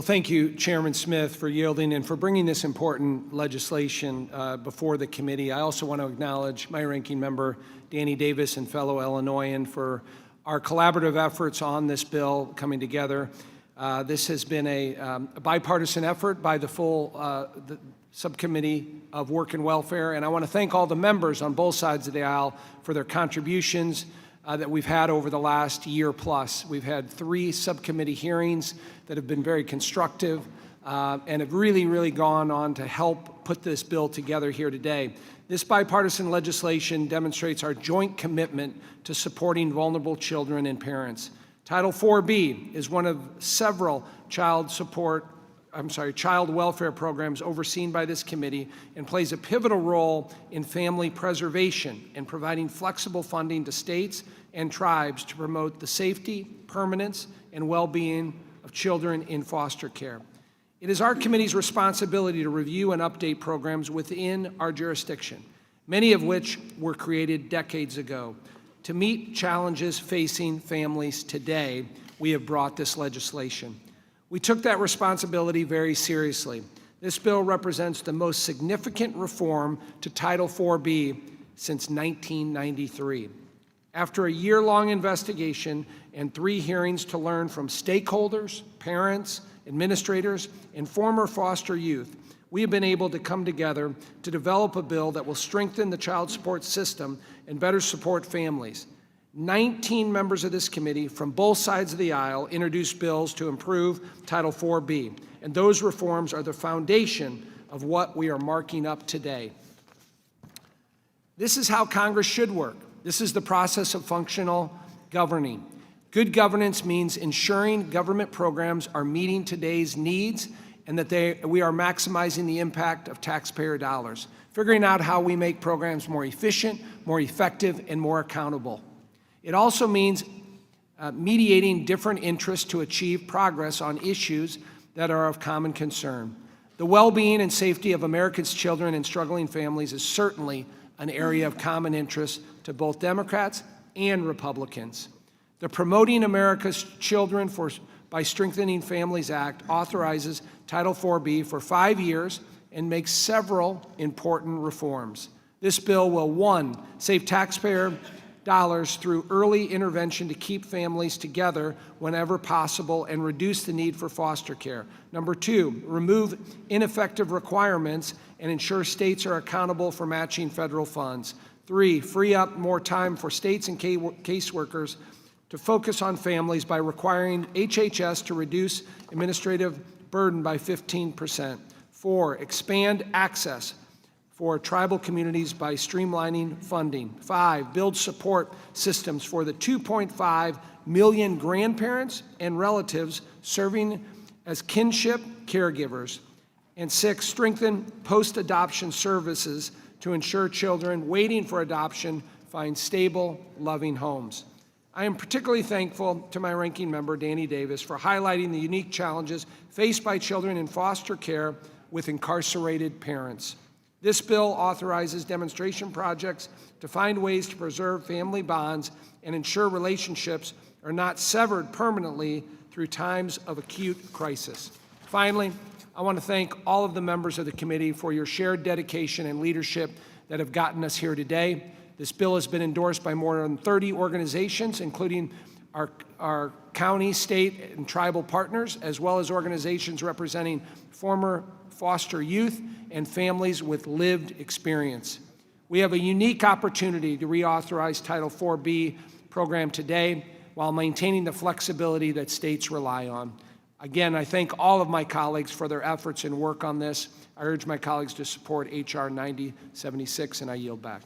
Well, thank you, Chairman Smith, for yielding and for bringing this important legislation before the committee. I also want to acknowledge my ranking member, Danny Davis, and fellow Illinoisan for our collaborative efforts on this bill coming together. This has been a bipartisan effort by the full the Subcommittee of Work and Welfare, and I want to thank all the members on both sides of the aisle for their contributions that we've had over the last year plus. We've had 3 subcommittee hearings that have been very constructive and have really gone on to help put this bill together here today. This bipartisan legislation demonstrates our joint commitment to supporting vulnerable children and parents. Title IV-B is one of several child welfare programs overseen by this committee and plays a pivotal role in family preservation and providing flexible funding to states and tribes to promote the safety, permanence, and well-being of children in foster care. It is our committee's responsibility to review and update programs within our jurisdiction, many of which were created decades ago. To meet challenges facing families today, we have brought this legislation. We took that responsibility very seriously. This bill represents the most significant reform to Title IV-B since 1993. After a year-long investigation and 3 hearings to learn from stakeholders, parents, administrators, and former foster youth, we have been able to come together to develop a bill that will strengthen the child support system and better support families. 19 members of this committee from both sides of the aisle introduced bills to improve Title IV-B, and those reforms are the foundation of what we are marking up today. This is how Congress should work. This is the process of functional governing. Good governance means ensuring government programs are meeting today's needs and that we are maximizing the impact of taxpayer dollars, figuring out how we make programs more efficient, more effective, and more accountable. It also means mediating different interests to achieve progress on issues that are of common concern. The well-being and safety of America's children and struggling families is certainly an area of common interest to both Democrats and Republicans. The Promoting America's Children by Strengthening Families Act authorizes Title IV-B for 5 years and makes several important reforms. This bill will, 1, save taxpayer dollars through early intervention to keep families together whenever possible and reduce the need for foster care. Number 2, remove ineffective requirements and ensure states are accountable for matching federal funds. 3, free up more time for states and caseworkers to focus on families by requiring HHS to reduce administrative burden by 15%. 4, expand access for tribal communities by streamlining funding. 5, build support systems for the 2.5 million grandparents and relatives serving as kinship caregivers. And 6, strengthen post-adoption services to ensure children waiting for adoption find stable, loving homes. I am particularly thankful to my ranking member, Danny Davis, for highlighting the unique challenges faced by children in foster care with incarcerated parents. This bill authorizes demonstration projects to find ways to preserve family bonds and ensure relationships are not severed permanently through times of acute crisis. Finally, I want to thank all of the members of the committee for your shared dedication and leadership that have gotten us here today. This bill has been endorsed by more than 30 organizations, including our county, state, and tribal partners, as well as organizations representing former foster youth and families with lived experience. We have a unique opportunity to reauthorize Title IV-B program today while maintaining the flexibility that states rely on. Again, I thank all of my colleagues for their efforts and work on this. I urge my colleagues to support H.R. 9076, and I yield back.